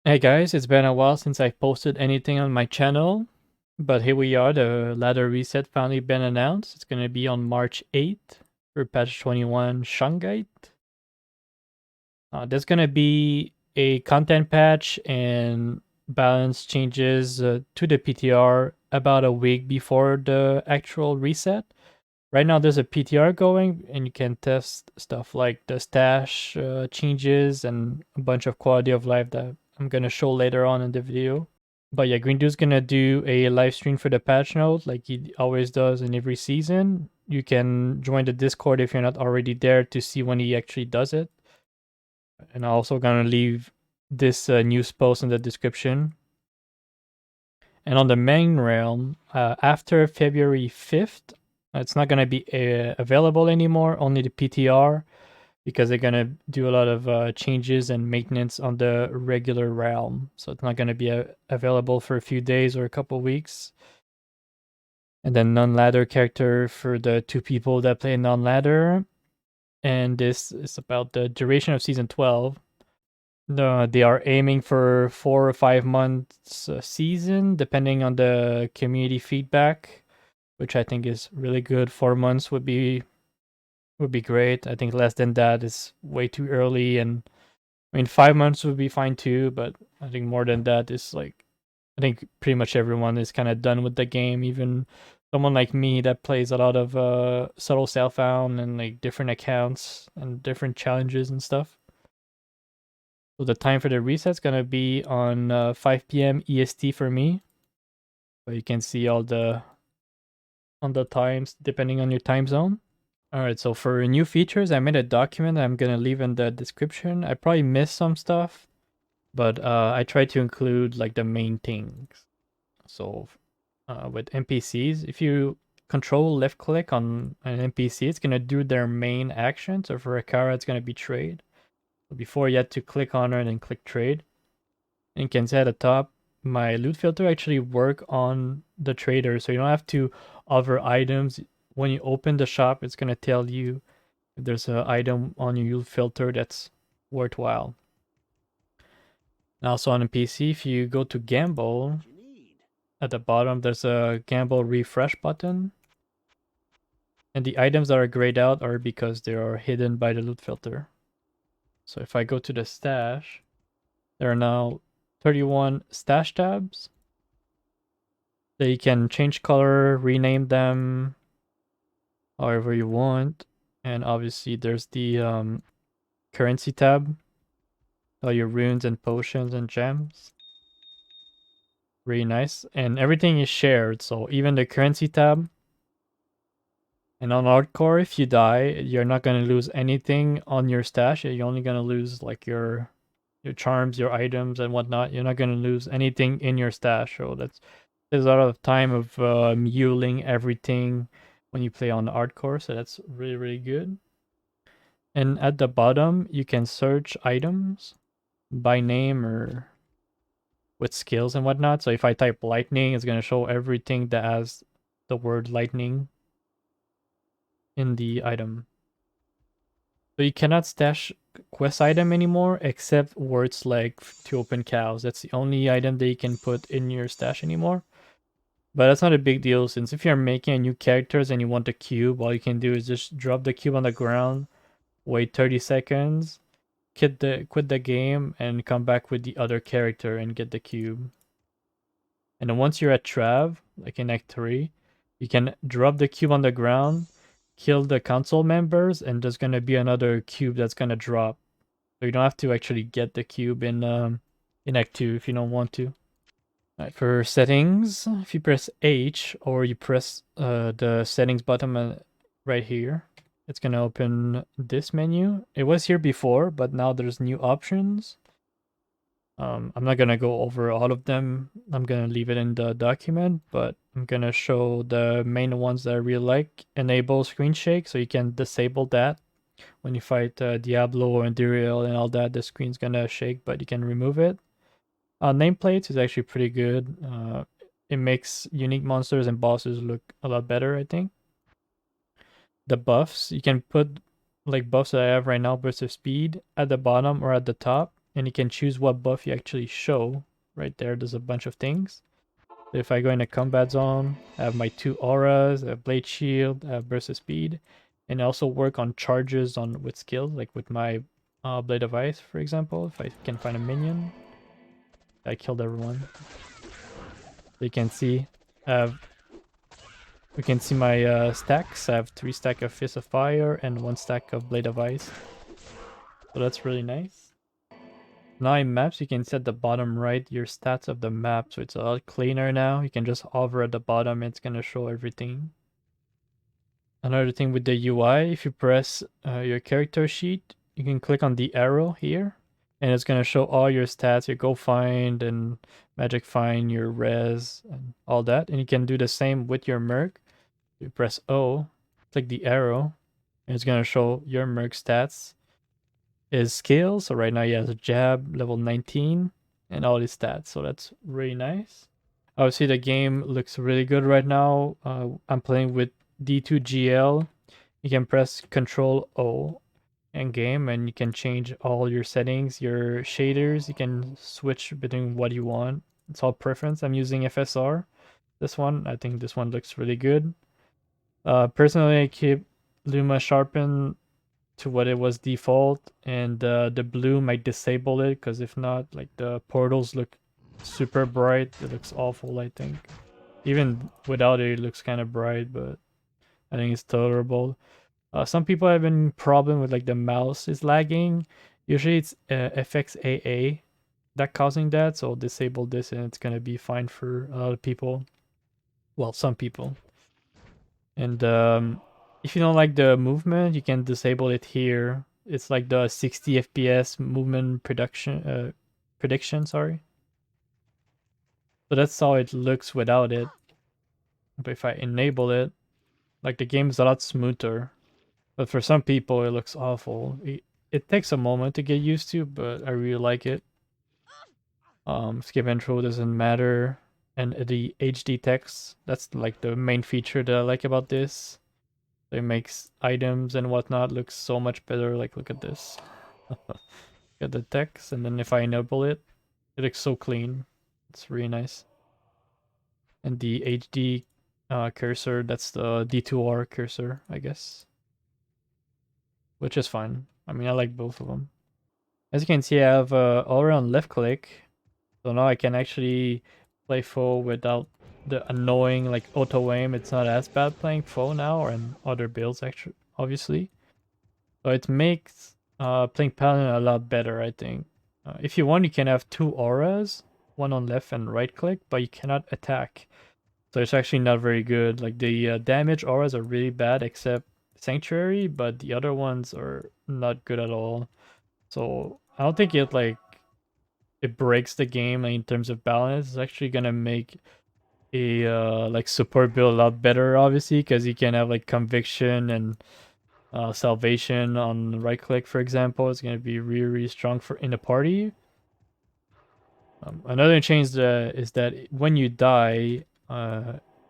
Hey guys, it's been a while since I posted anything on my channel, but here we are. The ladder reset finally been announced. It's gonna be on March 8th for patch 21 Shungite. There's gonna be a content patch and balance changes to the PTR about a week before the actual reset. Right now there's a PTR going and you can test stuff like the stash changes and a bunch of quality of life that I'm gonna show later on in the video. But yeah, Green Dude's gonna do a live stream for the patch note like he always does in every season. You can join the Discord if you're not already there to see when he actually does it. And I'm also gonna leave this news post in the description. And on the main realm, after February 5th, it's not gonna be available anymore, only the PTR, because they're gonna do a lot of changes and maintenance on the regular realm. So it's not gonna be available for a few days or a couple weeks. And then non-ladder character for the two people that play non-ladder. And this is about the duration of season 12. They are aiming for 4 or 5 months a season, depending on the community feedback, which I think is really good. 4 months would be great. I think less than that is way too early, and I mean 5 months would be fine too. But I think more than that is like, I think pretty much everyone is kind of done with the game. Even someone like me that plays a lot of subtle self-found and like different accounts and different challenges and stuff. So the time for the reset's gonna be on 5 p.m. EST for me. But you can see all the on the times depending on your time zone. Alright, so for new features, I made a document I'm gonna leave in the description. I probably missed some stuff, but I tried to include like the main things. So with NPCs, if you control left click on an NPC, it's gonna do their main action. So for Akara, it's gonna be trade. Before you had to click on her and then click trade. And you can see at the top, my loot filter actually work on the trader, so you don't have to hover items. When you open the shop, it's gonna tell you if there's an item on your loot filter that's worthwhile. And also on the PC, if you go to gamble, at the bottom there's a gamble refresh button. And the items that are grayed out are because they are hidden by the loot filter. So if I go to the stash, there are now 31 stash tabs. They can change color, rename them however you want. And obviously there's the currency tab. All your runes and potions and gems. Really nice. And everything is shared, so even the currency tab. And on hardcore, if you die, you're not gonna lose anything on your stash. You're only gonna lose like your charms, your items, and whatnot. You're not gonna lose anything in your stash. So there's a lot of time of muling everything when you play on hardcore. So that's really, really good. And at the bottom, you can search items by name or with skills and whatnot. So if I type lightning, it's gonna show everything that has the word lightning in the item. So you cannot stash quest item anymore except words like to open cows. That's the only item that you can put in your stash anymore. But that's not a big deal, since if you're making a new characters and you want a cube, all you can do is just drop the cube on the ground, wait 30 seconds, quit the game, and come back with the other character and get the cube. And then once you're at Trav, like in Act 3, you can drop the cube on the ground, kill the council members, and there's gonna be another cube that's gonna drop. So you don't have to actually get the cube in Act 2 if you don't want to. Right, for settings, if you press H or you press the settings button right here, it's gonna open this menu. It was here before, but now there's new options. I'm not gonna go over all of them. I'm gonna leave it in the document, but I'm gonna show the main ones that I really like. Enable screen shake, so you can disable that when you fight Diablo or Enduriel and all that. The screen's gonna shake, but you can remove it. Nameplates is actually pretty good. It makes unique monsters and bosses look a lot better, I think. The buffs, you can put like buffs that I have right now, burst of speed, at the bottom or at the top. and you can choose what buff you actually show. Right there's a bunch of things. So if I go in a combat zone, I have my 2 auras, I have blade shield, I have burst of speed, and I also work on charges on with skills, like with my blade of ice, for example. If I can find a minion, I killed everyone. So you can see, we can see my stacks. I have 3 stack of fist of fire and 1 stack of blade of ice. So that's really nice. Now in maps, you can set the bottom right your stats of the map, so it's a lot cleaner now. You can just hover at the bottom, it's gonna show everything. Another thing with the UI, if you press your character sheet, you can click on the arrow here, and it's gonna show all your stats, your go find and magic find, your res, and all that. And you can do the same with your merc. You press O, click the arrow, and it's gonna show your merc stats. His skills, so right now he has a jab, level 19, and all his stats, so that's really nice. Obviously the game looks really good right now. I'm playing with D2GL. You can press Control O in game and you can change all your settings, your shaders. You can switch between what you want. It's all preference. I'm using FSR. This one, I think this one looks really good. Personally, I keep Luma sharpen to what it was default, and the blue might disable it because if not, like the portals look super bright. It looks awful, I think. Even without it, it looks kind of bright, but I think it's tolerable. Some people have been problem with like the mouse is lagging. Usually it's FXAA that causing that, so disable this and it's gonna be fine for a lot of people. Well, some people. And if you don't like the movement, you can disable it here. It's like the 60 FPS movement prediction, sorry. So that's how it looks without it. But if I enable it, like the game is a lot smoother. But for some people, it looks awful. It takes a moment to get used to, but I really like it. Skip intro doesn't matter. And the HD text, that's like the main feature that I like about this. It makes items and whatnot look so much better. Like, look at this. Get the text, and then if I enable it, it looks so clean. It's really nice. And the HD cursor, that's the D2R cursor, I guess. Which is fine. I mean, I like both of them. As you can see, I have all around left click. So now I can actually play foe without the annoying like auto aim. It's not as bad playing foe now or in other builds actually, obviously. So it makes playing paladin a lot better, I think. If you want, you can have 2 auras, one on left and right click, but you cannot attack. So it's actually not very good. Like the damage auras are really bad except Sanctuary, but the other ones are not good at all. So I don't think it breaks the game in terms of balance. It's actually gonna make a like support build a lot better, obviously, because you can have like conviction and salvation on right click, for example. It's gonna be really, really strong for in a party. Another change is that when you die,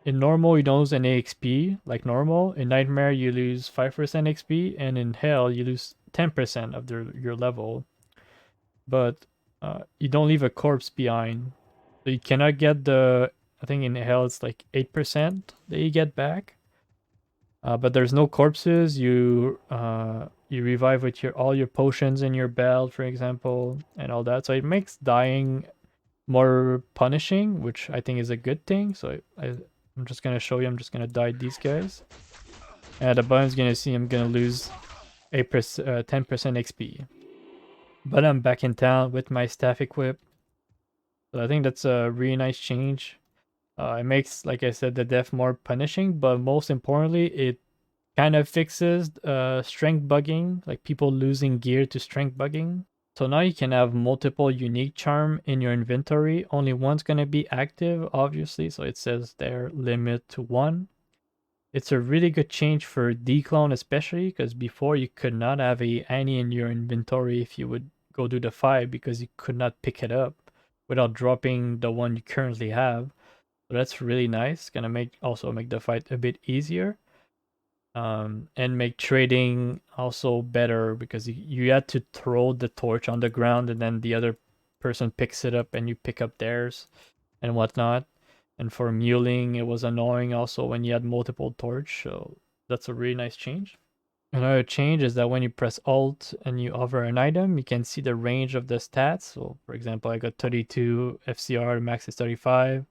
in normal you don't lose any XP like normal. In nightmare you lose 5% XP, and in hell you lose 10% of your level. But you don't leave a corpse behind, so you cannot get the. I think in hell it's like 8% that you get back. But there's no corpses. You revive with your all your potions in your belt, for example, and all that. So it makes dying more punishing, which I think is a good thing. So I'm just gonna show you. I'm just gonna die these guys. And at the bottom is gonna see I'm gonna lose 10% XP. But I'm back in town with my staff equip. So I think that's a really nice change. It makes, like I said, the death more punishing, but most importantly, it kind of fixes strength bugging, like people losing gear to strength bugging. So now you can have multiple unique charm in your inventory. Only one's going to be active, obviously, so it says there limit to 1. It's a really good change for declone, especially because before you could not have a Annie in your inventory if you would go do the 5 because you could not pick it up without dropping the one you currently have. So that's really nice. Gonna make the fight a bit easier. and make trading also better, because you had to throw the torch on the ground and then the other person picks it up and you pick up theirs and whatnot. And for muling, it was annoying also when you had multiple torch. So that's a really nice change. Another change is that when you press Alt and you hover an item, you can see the range of the stats. So, for example, I got 32 FCR, max is 35.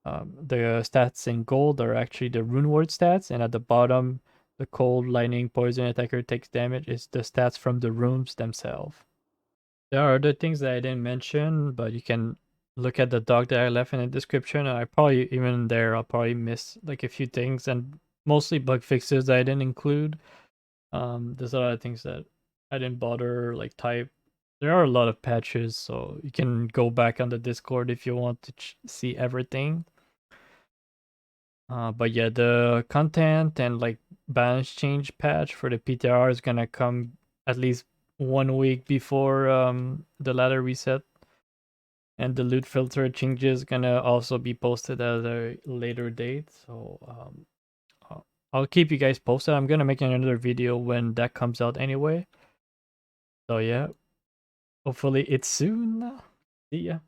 The stats in gold are actually the rune word stats, and at the bottom, the cold, lightning, poison attacker takes damage is the stats from the runes themselves. There are other things that I didn't mention, but you can look at the doc that I left in the description. And I probably, even there, I'll probably miss like a few things, and mostly bug fixes that I didn't include. There's a lot of things that I didn't bother like type. There are a lot of patches, so you can go back on the Discord if you want to see everything. But yeah, the content and like balance change patch for the PTR is gonna come at least 1 week before the ladder reset, and the loot filter changes gonna also be posted at a later date. So I'll keep you guys posted. I'm gonna make another video when that comes out anyway. So yeah, hopefully it's soon. See ya.